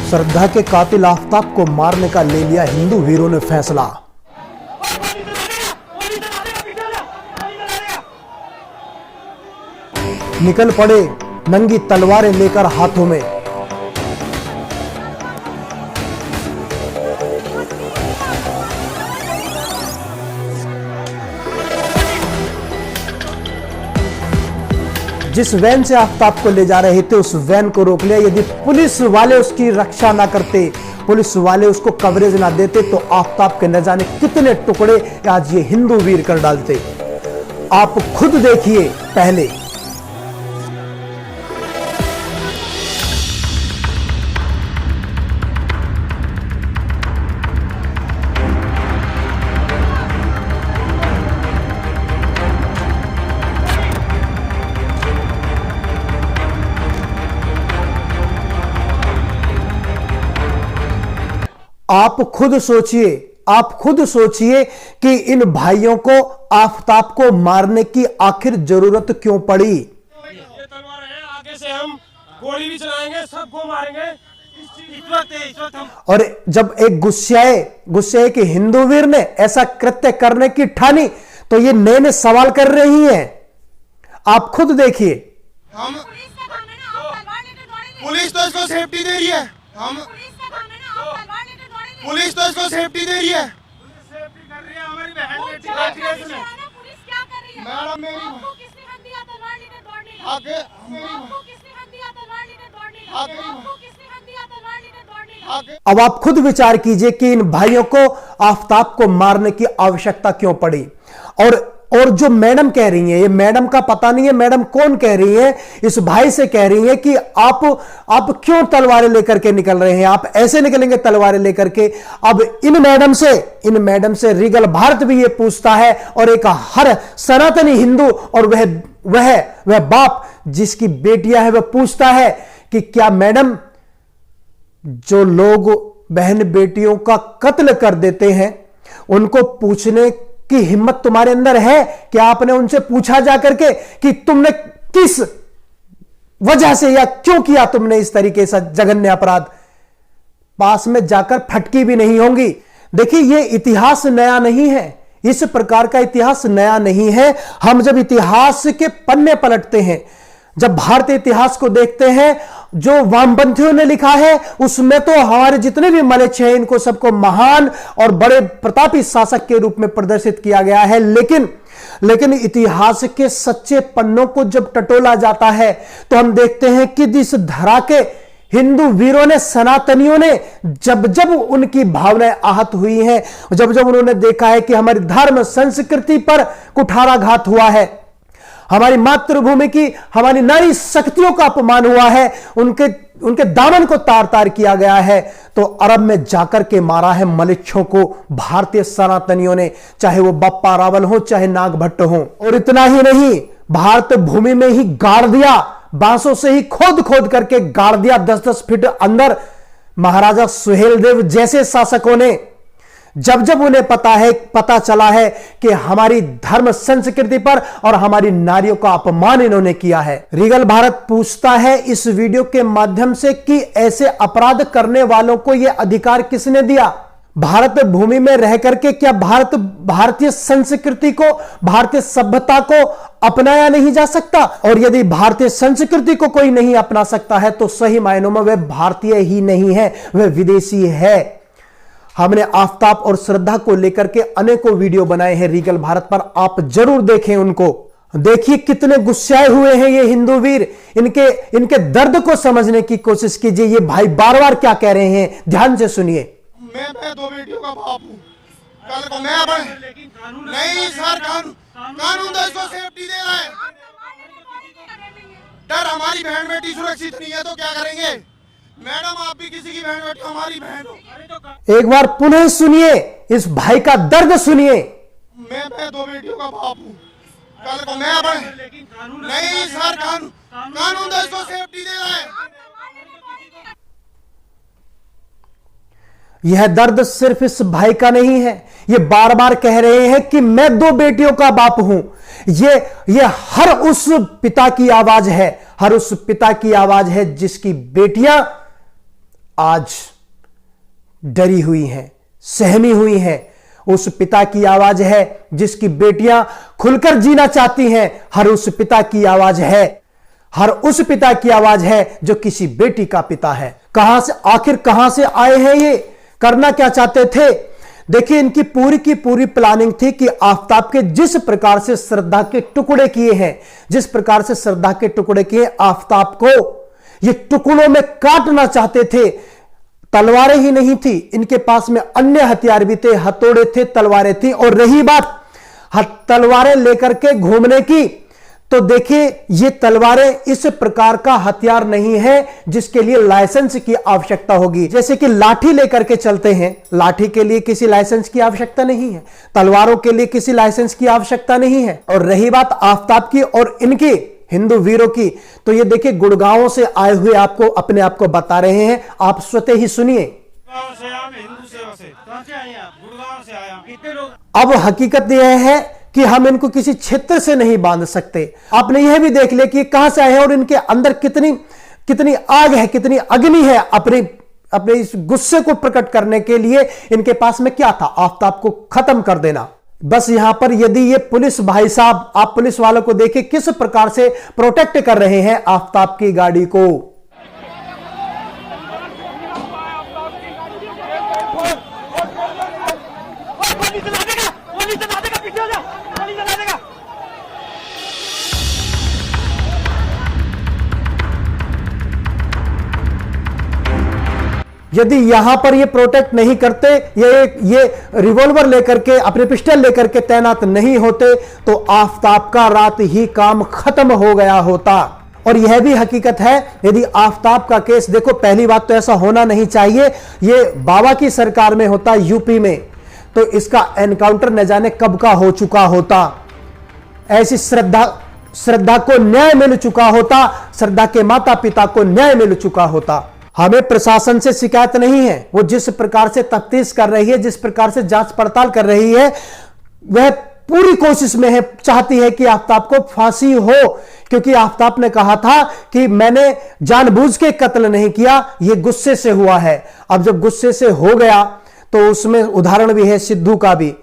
श्रद्धा के कातिल आफताब को मारने का ले लिया हिंदू वीरों ने फैसला। निकल पड़े नंगी तलवारें लेकर हाथों में। जिस वैन से आफताब को ले जा रहे थे उस वैन को रोक लिया। यदि पुलिस वाले उसकी रक्षा ना करते, पुलिस वाले उसको कवरेज ना देते तो आफताब के न जाने कितने टुकड़े आज ये हिंदू वीर कर डालते। आप खुद देखिए पहले। आप खुद सोचिए कि इन भाइयों को आफताब को मारने की आखिर जरूरत क्यों पड़ी। ये तलवार है, आगे से हम गोली भी चलाएंगे, सबको मारेंगे। इस वक्त हम और जब एक गुस्साए कि हिंदू वीर ने ऐसा कृत्य करने की ठानी तो ये नए सवाल कर रही हैं। आप खुद देखिए। हम पुलिस तो इसको सेफ्टी दे रही है। हम पुलिस तो इसको सेफ्टी दे रही है। सेफ्टी कर रही है, हमारी बहन बेटी पुलिस क्या कर रही है? मैडम मेरी आपको किसने हक दिया तलवार लेकर दौड़ने का? आगे आपको किसने हक दिया तलवार लेकर दौड़ने का? आपको किसने हक दिया तलवार लेकर दौड़ने का? आगे अब आप खुद विचार कीजिए कि इन भाइयों को आफताब को मारने की आवश्यकता क्यों पड़ी। और जो मैडम कह रही है, ये मैडम का पता नहीं है मैडम कौन कह रही है, इस भाई से कह रही है कि आप क्यों तलवारें लेकर के निकल रहे हैं, आप ऐसे निकलेंगे तलवारें लेकर के। अब इन मैडम से रीगल भारत भी ये पूछता है और एक हर सनातनी हिंदू और वह बाप जिसकी बेटियां है वह पूछता है कि क्या मैडम जो लोग बहन बेटियों का कत्ल कर देते हैं उनको पूछने की हिम्मत तुम्हारे अंदर है? क्या आपने उनसे पूछा जाकर के कि तुमने किस वजह से या क्यों किया तुमने इस तरीके से जघन्य अपराध? पास में जाकर फटकी भी नहीं होंगी। देखिए ये इतिहास नया नहीं है, इस प्रकार का इतिहास नया नहीं है। हम जब इतिहास के पन्ने पलटते हैं, जब भारतीय इतिहास को देखते हैं, जो वामपंथियों ने लिखा है उसमें तो हमारे जितने भी मलेच्छ हैं इनको सबको महान और बड़े प्रतापी शासक के रूप में प्रदर्शित किया गया है। लेकिन इतिहास के सच्चे पन्नों को जब टटोला जाता है तो हम देखते हैं कि जिस धरा के हिंदू वीरों ने, सनातनियों ने जब उनकी भावनाएं आहत हुई हैं, जब उन्होंने देखा है कि हमारी धर्म संस्कृति पर कुठाराघात हुआ है, हमारी मातृभूमि की, हमारी नारी शक्तियों का अपमान हुआ है, उनके दामन को तार तार किया गया है, तो अरब में जाकर के मारा है मलेच्छों को भारतीय सनातनियों ने, चाहे वो बप्पा रावल हो चाहे नागभट्ट हो। और इतना ही नहीं, भारत भूमि में ही गाड़ दिया, बांसों से ही खोद करके गाड़ दिया 10-10 फीट अंदर। महाराजा सुहेलदेव जैसे शासकों ने जब उन्हें पता चला है कि हमारी धर्म संस्कृति पर और हमारी नारियों का अपमान इन्होंने किया है। रीगल भारत पूछता है इस वीडियो के माध्यम से कि ऐसे अपराध करने वालों को यह अधिकार किसने दिया? भारत भूमि में रह करके क्या भारतीय संस्कृति को, भारतीय सभ्यता को अपनाया नहीं जा सकता? और यदि भारतीय संस्कृति को कोई नहीं अपना सकता है तो सही मायनों में वह भारतीय ही नहीं है, वह विदेशी है। हमने आफताब और श्रद्धा को लेकर के अनेकों वीडियो बनाए हैं रीगल भारत पर, आप जरूर देखें उनको। देखिए कितने गुस्साए हुए हैं ये हिंदू वीर, इनके दर्द को समझने की कोशिश कीजिए। ये भाई बार बार क्या कह रहे हैं, ध्यान से सुनिए। मैं 2 बेटियों का बाप हूँ। कल को मैं नहीं सर, कानून तो इसको सेफ्टी दे रहा है। डर हमारी बहन बेटी सुरक्षित नहीं है तो क्या करेंगे? मैडम आप भी किसी की बहन बेटी, हमारी बहन हो। एक बार पुनः सुनिए, इस भाई का दर्द सुनिए। मैं 2 बेटियों का बाप हूँ। कल को मैं नहीं सर, कानून तो इसको सेफ्टी दे रहा है। यह दर्द सिर्फ इस भाई का नहीं है, ये बार बार कह रहे हैं कि मैं 2 बेटियों का बाप हूं। ये हर उस पिता की आवाज है, हर उस पिता की आवाज है जिसकी बेटियां आज डरी हुई हैं, सहमी हुई हैं। उस पिता की आवाज है जिसकी बेटियां खुलकर जीना चाहती हैं। हर उस पिता की आवाज है, हर उस पिता की आवाज है जो किसी बेटी का पिता है। आखिर कहां से आए हैं ये, करना क्या चाहते थे? देखिए, इनकी पूरी की पूरी प्लानिंग थी कि आफताब के जिस प्रकार से श्रद्धा के टुकड़े किए हैं, जिस प्रकार से श्रद्धा के टुकड़े किए, आफताब को ये टुकड़ों में काटना चाहते थे। तलवारें ही नहीं थी इनके पास में, अन्य हथियार भी थे, हथौड़े थे, तलवारें थी। और रही बात तलवारें लेकर के घूमने की, तो देखिए ये तलवारें इस प्रकार का हथियार नहीं है जिसके लिए लाइसेंस की आवश्यकता होगी। जैसे कि लाठी लेकर के चलते हैं, लाठी के लिए किसी लाइसेंस की आवश्यकता नहीं है, तलवारों के लिए किसी लाइसेंस की आवश्यकता नहीं है। और रही बात आफताब की और इनकी हिंदू वीरों की, तो ये देखिए गुड़गांव से आए हुए आपको अपने आप को बता रहे हैं, आप स्वतः ही सुनिए। गुड़गांव से आए, हिंदू सेवा से। कहां से आए आप? गुड़गांव से आए। कितने लोग? अब हकीकत यह है कि हम इनको किसी क्षेत्र से नहीं बांध सकते। आपने यह भी देख लिया कि कहां से आए हैं और इनके अंदर कितनी आग है, कितनी अग्नि है। अपने इस गुस्से को प्रकट करने के लिए इनके पास में क्या था? आफताब को खत्म कर देना। बस यहां पर यदि ये पुलिस भाई साहब, आप पुलिस वालों को देखिए किस प्रकार से प्रोटेक्ट कर रहे हैं आफताब की गाड़ी को। यदि यहां पर ये प्रोटेक्ट नहीं करते, ये रिवॉल्वर लेकर के, अपने पिस्टल लेकर के तैनात नहीं होते, तो आफताब का रात ही काम खत्म हो गया होता। और यह भी हकीकत है, यदि आफताब का केस, देखो पहली बात तो ऐसा होना नहीं चाहिए, ये बाबा की सरकार में होता, यूपी में, तो इसका एनकाउंटर न जाने कब का हो चुका होता। ऐसी श्रद्धा को न्याय मिल चुका होता, श्रद्धा के माता पिता को न्याय मिल चुका होता। हमें प्रशासन से शिकायत नहीं है, वो जिस प्रकार से तफ्तीश कर रही है, जिस प्रकार से जांच पड़ताल कर रही है, वह पूरी कोशिश में है, चाहती है कि आफताब को फांसी हो। क्योंकि आफताब ने कहा था कि मैंने जानबूझ के कत्ल नहीं किया, यह गुस्से से हुआ है। अब जब गुस्से से हो गया तो उसमें उदाहरण भी है सिद्धू का भी,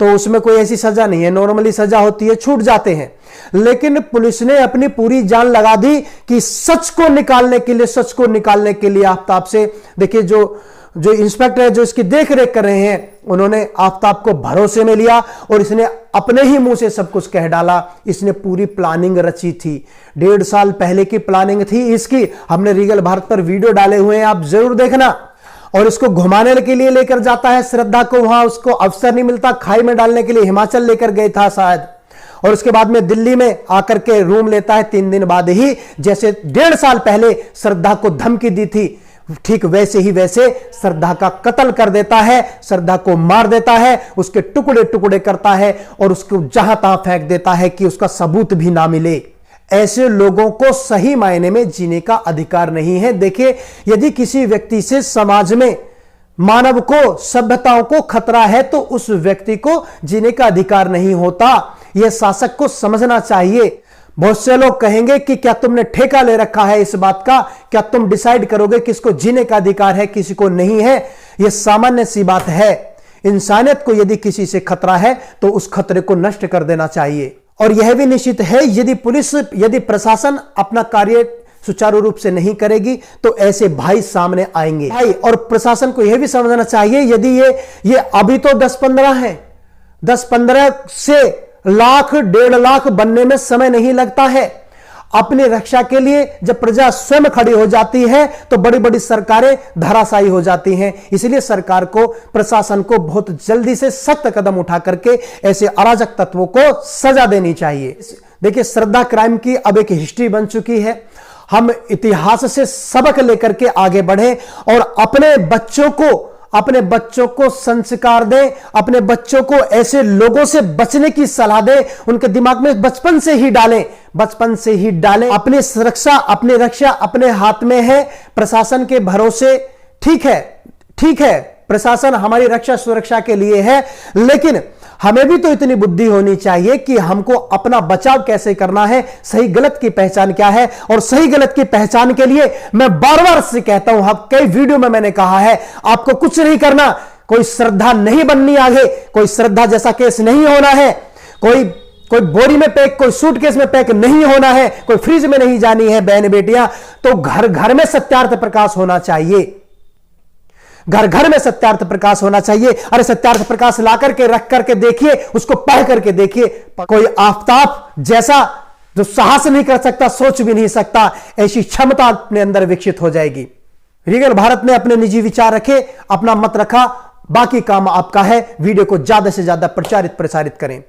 तो उसमें कोई ऐसी सजा नहीं है, नॉर्मली सजा होती है, छूट जाते हैं। लेकिन पुलिस ने अपनी पूरी जान लगा दी कि सच को निकालने के लिए आफताब से, देखिए जो इंस्पेक्टर है जो इसकी देख रेख कर रहे हैं, उन्होंने आफताब को भरोसे में लिया और इसने अपने ही मुंह से सब कुछ कह डाला। इसने पूरी प्लानिंग रची थी, 1.5 साल पहले की प्लानिंग थी इसकी। हमने रीगल भारत पर वीडियो डाले हुए हैं, आप जरूर देखना। और इसको घुमाने के लिए लेकर जाता है श्रद्धा को, वहां उसको अवसर नहीं मिलता, खाई में डालने के लिए हिमाचल लेकर गए था शायद, और उसके बाद में दिल्ली में आकर के रूम लेता है 3 दिन बाद ही। जैसे 1.5 साल पहले श्रद्धा को धमकी दी थी, ठीक वैसे श्रद्धा का कत्ल कर देता है, श्रद्धा को मार देता है, उसके टुकड़े टुकड़े करता है और उसको जहां तहां फेंक देता है कि उसका सबूत भी ना मिले। ऐसे लोगों को सही मायने में जीने का अधिकार नहीं है। देखिए, यदि किसी व्यक्ति से समाज में, मानव को, सभ्यताओं को खतरा है तो उस व्यक्ति को जीने का अधिकार नहीं होता। यह शासक को समझना चाहिए। बहुत से लोग कहेंगे कि क्या तुमने ठेका ले रखा है इस बात का, क्या तुम डिसाइड करोगे किसको जीने का अधिकार है, किसी को नहीं है? यह सामान्य सी बात है। इंसानियत को यदि किसी से खतरा है तो उस खतरे को नष्ट कर देना चाहिए। और यह भी निश्चित है, यदि प्रशासन अपना कार्य सुचारू रूप से नहीं करेगी तो ऐसे भाई सामने आएंगे। भाई और प्रशासन को यह भी समझना चाहिए, यदि ये अभी तो 10-15 है, 10-15 से लाख 1.5 लाख बनने में समय नहीं लगता है। अपनी रक्षा के लिए जब प्रजा स्वयं खड़ी हो जाती है तो बड़ी बड़ी सरकारें धराशायी हो जाती हैं। इसलिए सरकार को, प्रशासन को बहुत जल्दी से सख्त कदम उठा करके ऐसे अराजक तत्वों को सजा देनी चाहिए। देखिए, श्रद्धा क्राइम की अब एक हिस्ट्री बन चुकी है। हम इतिहास से सबक लेकर के आगे बढ़े और अपने बच्चों को संस्कार दें, अपने बच्चों को ऐसे लोगों से बचने की सलाह दें, उनके दिमाग में बचपन से ही डालें। अपनी सुरक्षा, अपनी रक्षा अपने हाथ में है। प्रशासन के भरोसे ठीक है, प्रशासन हमारी रक्षा सुरक्षा के लिए है, लेकिन हमें भी तो इतनी बुद्धि होनी चाहिए कि हमको अपना बचाव कैसे करना है, सही गलत की पहचान क्या है। और सही गलत की पहचान के लिए मैं बार बार से कहता हूं, कई वीडियो में मैंने कहा है, आपको कुछ नहीं करना, कोई श्रद्धा नहीं बननी आगे, कोई श्रद्धा जैसा केस नहीं होना है, कोई बोरी में पैक, कोई सूटकेस में पैक नहीं होना है, कोई फ्रिज में नहीं जानी है बहन बेटियां। तो घर घर में सत्यार्थ प्रकाश होना चाहिए, घर घर में सत्यार्थ प्रकाश होना चाहिए। अरे सत्यार्थ प्रकाश ला करके रख करके देखिए, उसको पढ़ करके देखिए। कोई आफताब जैसा जो साहस नहीं कर सकता, सोच भी नहीं सकता, ऐसी क्षमता अपने अंदर विकसित हो जाएगी। रीगल भारत ने अपने निजी विचार रखे, अपना मत रखा, बाकी काम आपका है। वीडियो को ज्यादा से ज्यादा प्रचारित प्रसारित करें।